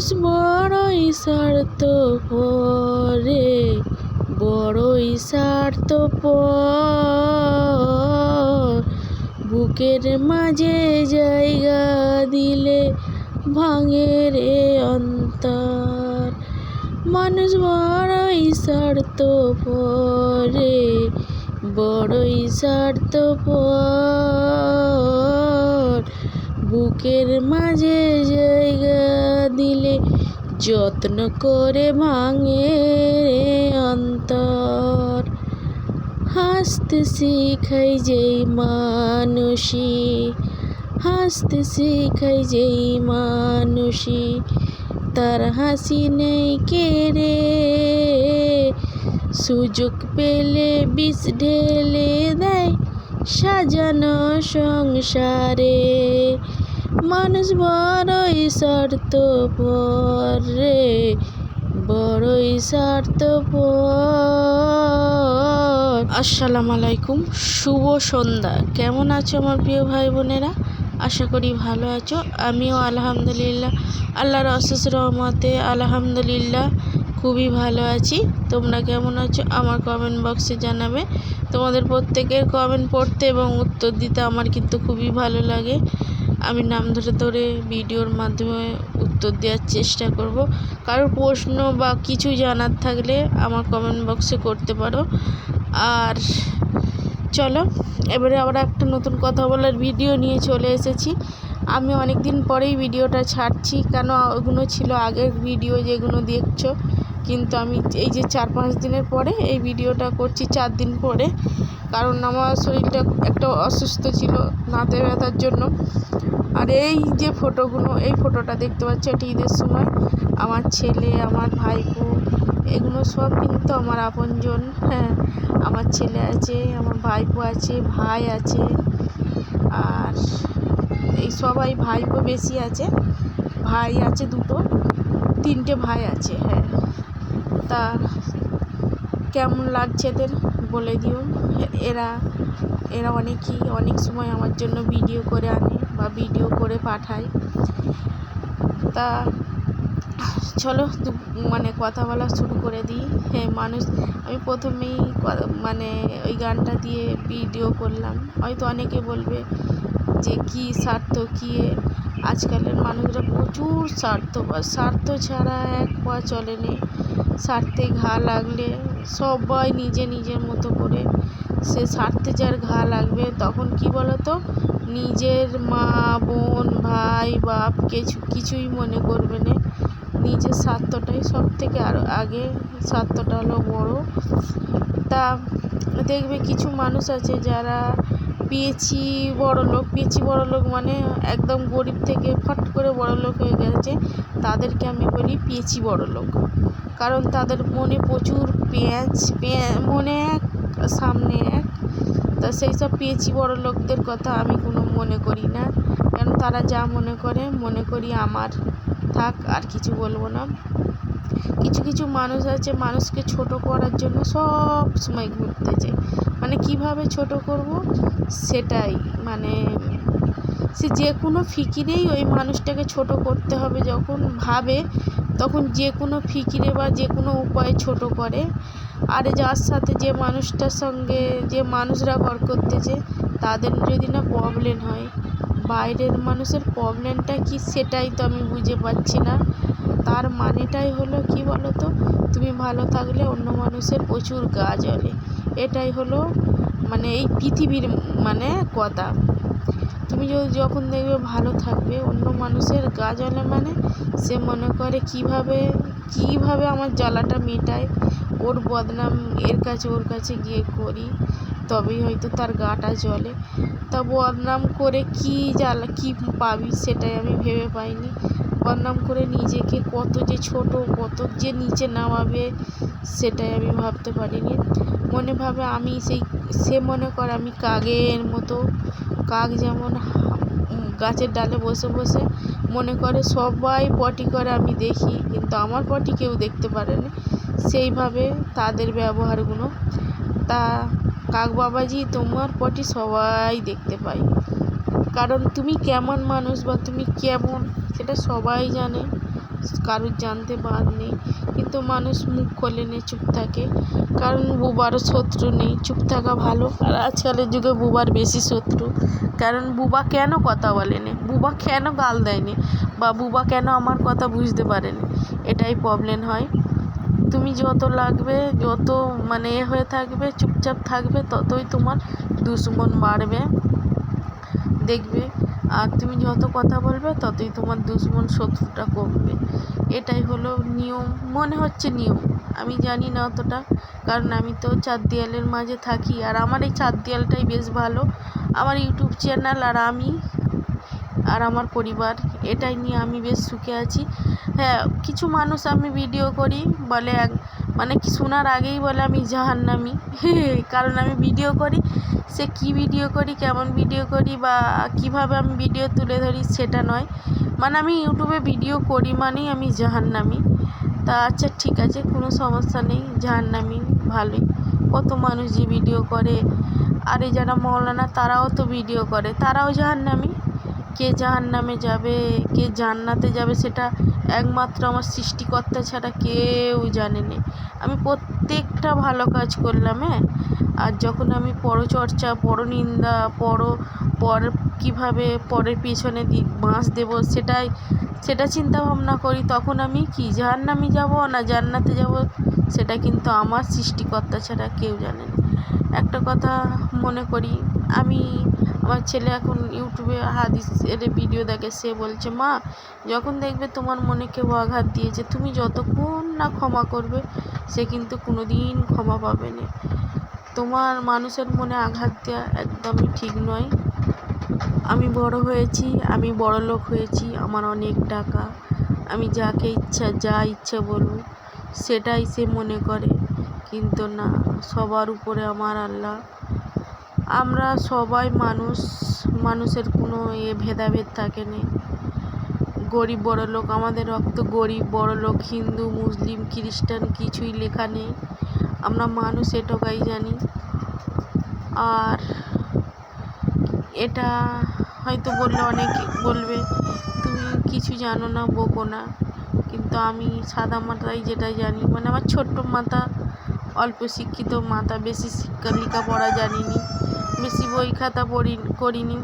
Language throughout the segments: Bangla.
মানুষ বড়ই স্বার্থপর রে, বড়ই স্বার্থপর। বুকের মাঝে জায়গা দিলে ভাঙে রে অন্তর। মানুষ বড়ই স্বার্থপর রে, বড়ই স্বার্থপর। বুকের মাঝে জায়গা দিলে যত্ন করে ভাঙে রে অন্তর। হাসতে শিখাই যেই মানুষই, হাসতে শিখাই যেই মানুষই, তার হাসি নেই কেড়ে। সুযোগ পেলে বিষ ঢেলে দেয় সাজানো সংসারে। মানুষ বড়ই স্বার্থপর রে, বড়ই স্বার্থপর। আসসালামু আলাইকুম, শুভ সন্ধ্যা। কেমন আছো আমার প্রিয় ভাই বোনেরা? আশা করি ভালো আছো। আমিও আলহামদুলিল্লাহ, আল্লাহর অশেষ রহমতে আলহামদুলিল্লাহ খুবই ভালো আছি। তোমরা কেমন আছো আমার কমেন্ট বক্সে জানাবে। তোমাদের প্রত্যেকের কমেন্ট পড়তে এবং উত্তর দিতে আমার কিন্তু খুবই ভালো লাগে। আমি নাম ধরে ধরে ভিডিওর মাধ্যমে উত্তর দেওয়ার চেষ্টা করব। কারোর প্রশ্ন বা কিছু জানার থাকলে আমার কমেন্ট বক্সে করতে পারো। আর চলো এবারে আবার একটা নতুন কথা বলার ভিডিও নিয়ে চলে এসেছি। আমি অনেক দিন পরেই ভিডিওটা ছাড়ছি, কেন ওগুলো ছিল আগের ভিডিও যেগুলো দেখছো, কিন্তু আমি এই যে 4-5 দিনের পরে এই ভিডিওটা করছি, 4 দিন পরে। কারণ আমার শরীরটা একটা অসুস্থ ছিল দাঁতে ব্যথার জন্য। আর এই যে ফটোগুলো, এই ফটোটা দেখতে পাচ্ছ, এটি ঈদের সময় আমার ছেলে, আমার ভাইপো, এগুলো সব কিন্তু আমার আপনজন। হ্যাঁ, আমার ছেলে আছে, আমার ভাইপো আছে, ভাই আছে। আর এই সবাই ভাইপো বেশি আছে, ভাই আছে 3টে ভাই আছে। হ্যাঁ, তা কেমন লাগছে এদের বলে দিও। এরা অনেকেই অনেক সময় আমার জন্য ভিডিও করে আনে বা ভিডিও করে পাঠায়। তা চলো কথা বলা শুরু করে দিই। হ্যাঁ, মানুষ, আমি প্রথমেই ওই গানটা দিয়ে ভিডিও করলাম। হয়তো অনেকে বলবে যে কী স্বার্থ, কী আজকালের মানুষরা প্রচুর স্বার্থপর, স্বার্থ ছাড়া এক পা চলেনি। স্বার্থে ঘা লাগলে সবাই নিজের মতো করে, সে স্বার্থে যার ঘা লাগবে তখন কি বলতো, নিজের মা বোন ভাই বাপ কিছুই মনে করবে না। নিজের স্বার্থটাই সব থেকে আরও আগে, স্বার্থটা হলো বড়। তা দেখবে কিছু মানুষ আছে যারা পেয়েছি বড়লোক মানে একদম গরিব থেকে ফট করে বড়লোক হয়ে গেছে, তাদেরকে আমি বলি পেয়েছি বড়লোক। কারণ তাদের মনে প্রচুর মনে এক সামনে এক। তা সেই সব পেয়েছি বড়লোকদের কথা আমি কোনো মনে করি না, কারণ তারা যা মনে করি আমার থাক, আর কিছু বলবো না। কিছু মানুষ আছে মানুষকে ছোট করার জন্য সব সময় ঘুরতেছে, কিভাবে ছোট করব সেটাই, সে যে কোনো ফিকিরেই ওই মানুষটাকে ছোট করতে হবে যখন ভাবে, তখন যে কোনো ফিকিরে বা যে কোনো উপায়ে ছোট করে। আর যার সাথে যে মানুষটার সঙ্গে যে মানুষরা ঘর করতেছে তাদের যদি না প্রবলেম হয়, বাইরের মানুষের প্রবলেমটা কি সেটাই তো আমি বুঝে পাচ্ছি না। তার মানেটাই হলো কি বলো তো, তুমি ভালো থাকলে অন্য মানুষের প্রচুর গা জ্বলে। এটাই হলো এই পৃথিবীর কথা। তুমি যখন দেখবে ভালো থাকবে, অন্য মানুষের গা জ্বলে সে মনে করে কিভাবে আমার জ্বালাটা মেটায়, ওর বদনাম ওর কাছে গিয়ে করি, তবেই হয়তো তার গাটা জ্বলে। তা বদনাম করে কি পাবি সেটাই আমি ভেবে পাইনি। বদনাম করে নিজেকে কত যে ছোট, কত যে নিচে নামাবে সেটাই আমি ভাবতে পারিনি। মনে ভাবে সে মনে করে আমি কাকের মতো, কাক যেমন গাছের ডালে বসে বসে মনে করে সবাই পটি করে আমি দেখি, কিন্তু আমার পটি কেউ দেখতে পারে না। সেইভাবে তাদের ব্যবহারগুলো। তা কাক বাবাজি, তোমার পটি সবাই দেখতে পায়, কারণ তুমি কেমন মানুষ বা তুমি কেমন সেটা সবাই জানে। কারুর জানতে বাদ নেই, কিন্তু মানুষ মুখ খোলে নে, চুপ থাকে, কারণ বুবার শত্রু নেই, চুপ থাকা ভালো। আর আজকালের যুগে বুবার বেশি শত্রু, কারণ বুবা কেন কথা বলেনি, বুবা কেন গাল দেয়নি, বা বুবা কেন আমার কথা বুঝতে পারেনি, এটাই প্রবলেম হয়। তুমি যত লাগবে, যত হয়ে থাকবে, চুপচাপ থাকবে, ততই তোমার দুশ্মন বাড়বে, দেখবে। আর তুমি যত কথা বলবে, ততই তোমার দুশ্মন, শত্রুটা কমবে। এটাই হলো নিয়ম, মনে হচ্ছে নিয়ম, আমি জানি না অতটা, কারণ আমি তো চার দেয়ালের মাঝে থাকি। আর আমার এই চার দেয়ালটাই বেশ ভালো, আমার ইউটিউব চ্যানেল আর আমি আর আমার পরিবার, এটাই নিয়ে আমি বেশ সুখে আছি। হ্যাঁ, কিছু মানুষ আমি ভিডিও করি বলে শোনার আগেই বলে আমি জাহান্নামী, কারণ আমি ভিডিও করি, সে কি ভিডিও করি, কেমন ভিডিও করি, বা কিভাবে আমি ভিডিও তুলে ধরি সেটা নয়, আমি ইউটিউবে ভিডিও করি মানেই আমি জাহান্নামী। তা আচ্ছা ঠিক আছে, কোনো সমস্যা নেই, জাহান্নামী ভালোই, কত মানুষ যে ভিডিও করে। আর এই যারা মৌলানা, তারাও তো ভিডিও করে, তারাও জাহান্নামী। কে জাহান্নামে যাবে, কে জান্নাতে যাবে, সেটা একমাত্র আমার সৃষ্টিকর্তা ছাড়া কেউ জানে না। আমি প্রত্যেকটা ভালো কাজ করলাম, হ্যাঁ, আর যখন আমি পরচর্চা, পরনিন্দা, কীভাবে পরের পিছনে বাঁশ দেবো, সেটা চিন্তা ভাবনা করি, তখন আমি কি জাহান্নামে যাব না জান্নাতে যাব, সেটা কিন্তু আমার সৃষ্টিকর্তা ছাড়া কেউ জানে না। একটা কথা মনে করি, আমার ছেলে এখন ইউটিউবে হাদিসের ভিডিও দেখে, সে বলছে, মা, যখন দেখবে তোমার মনে কেউ আঘাত দিয়েছে, তুমি যতক্ষণ না ক্ষমা করবে, সে কিন্তু কোনো দিন ক্ষমা পাবে না। তোমার মানুষের মনে আঘাত দেওয়া একদমই ঠিক নয়। আমি বড় হয়েছি, আমি বড়লোক হয়েছি, আমার অনেক টাকা, আমি যাকে ইচ্ছা যা ইচ্ছা বলবো সেটাই সে মনে করে, কিন্তু না, সবার উপরে আমার আল্লাহ। আমরা সবাই মানুষের কোনো ভেদাভেদ থাকে না, গরিব বড়লোক, আমাদের রক্ত গরিব বড়লোক, হিন্দু মুসলিম খ্রিস্টান কিছুই লেখা নেই, আমরা মানুষ এটুকুই জানি। আর এটা হয়তো বললে অনেকে বলবে তুমি কিছু জানো না, বকো না, কিন্তু আমি সাদা মাথায় যেটা জানি, আমার ছোট্ট মাথা, অল্প শিক্ষিত মাথা, বেশি লেখাপড়া জানিনি, বেশি বই খাতা করিনি,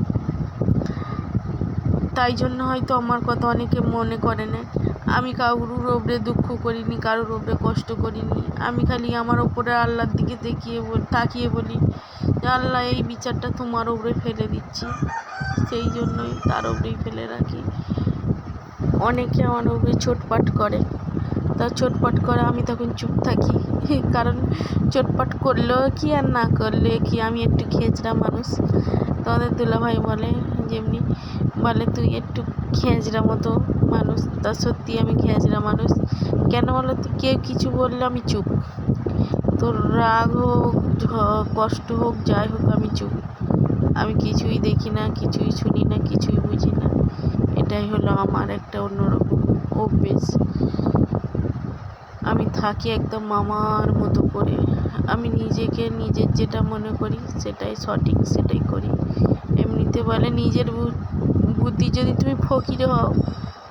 তাই জন্য হয়তো আমার কথা অনেকে মনে করে না। আমি কারুর ওপরে দুঃখ করিনি, কারুর ওপরে কষ্ট করিনি, আমি খালি আমার ওপরে আল্লাহর দিকে তাকিয়ে বলি, আল্লাহ, এই বিচারটা তোমার ওপরে ফেলে দিচ্ছি, সেই জন্যই তার ওপরেই ফেলে রাখি। অনেকে আমার ওপরে চোটপাট করে, তা চোটপাট করে আমি তখন চুপ থাকি, কারণ চোটপাট করলেও কি আর না করলে কি, আমি একটু খেচড়া মানুষ। তোমাদের দুলাভাই বলে, যেমনি বলে তুই একটু খেঁচড়া মতো মানুষ, তা সত্যি আমি খেঁচড়া মানুষ। কেন বলো তো, কেউ কিছু বললে আমি চুপ, তোর রাগ হোক, কষ্ট হোক, যাই হোক, আমি চুপ, আমি কিছুই দেখি না, কিছুই শুনি না, কিছুই বুঝি না। এটাই হলো আমার একটা অন্যরকম অভ্যেস। আমি থাকি একদম মামার মতো করে, আমি নিজেকে নিজের যেটা মনে করি সেটাই সঠিক, সেটাই করি। এমনিতে বলে নিজের বুদ্ধি যদি তুমি ফকির হও,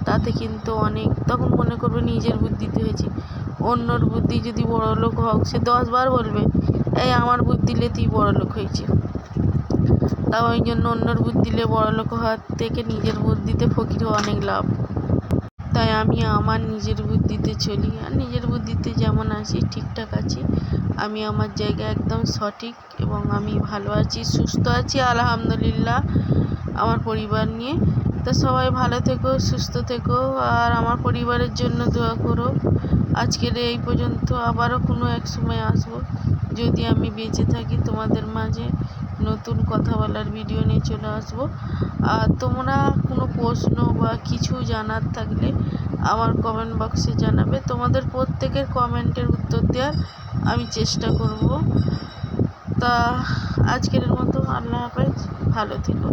তাতে কিন্তু অনেক, তখন মনে করবে নিজের বুদ্ধিতে হয়েছে। অন্যর বুদ্ধি যদি বড়লোক হোক, সে 10 বার বলবে, এই আমার বুদ্ধিলে তুই বড়লোক হয়েছে। তা ওই জন্য অন্যর বুদ্ধিলে বড়লোক হওয়ার থেকে নিজের বুদ্ধিতে ফকির হওয়া অনেক লাভ। তাই আমি আমার নিজের বুদ্ধিতে চলি, আর নিজের বুদ্ধিতে যেমন আছি, ঠিকঠাক আছি, আমি আমার জায়গায় একদম সঠিক, এবং আমি ভালো আছি, সুস্থ আছি, আলহামদুলিল্লাহ, আমার পরিবার নিয়ে। তো সবাই ভালো থেকো, সুস্থ থেকো, আর আমার পরিবারের জন্য দোয়া করো। আজকের এই পর্যন্ত, আবারও কোনো এক সময় আসবো, যদি আমি বেঁচে থাকি, তোমাদের মাঝে নতুন কথা বলার ভিডিও নিয়ে চলে আসবো। আর তোমরা কোনো প্রশ্ন বা কিছু জানার থাকলে আমার কমেন্ট বক্সে জানাবে, তোমাদের প্রত্যেকের কমেন্টের উত্তর দেওয়ার আমি চেষ্টা করব। তা আজকের মতো আল্লাহ হাফেজ, ভালো থেকো।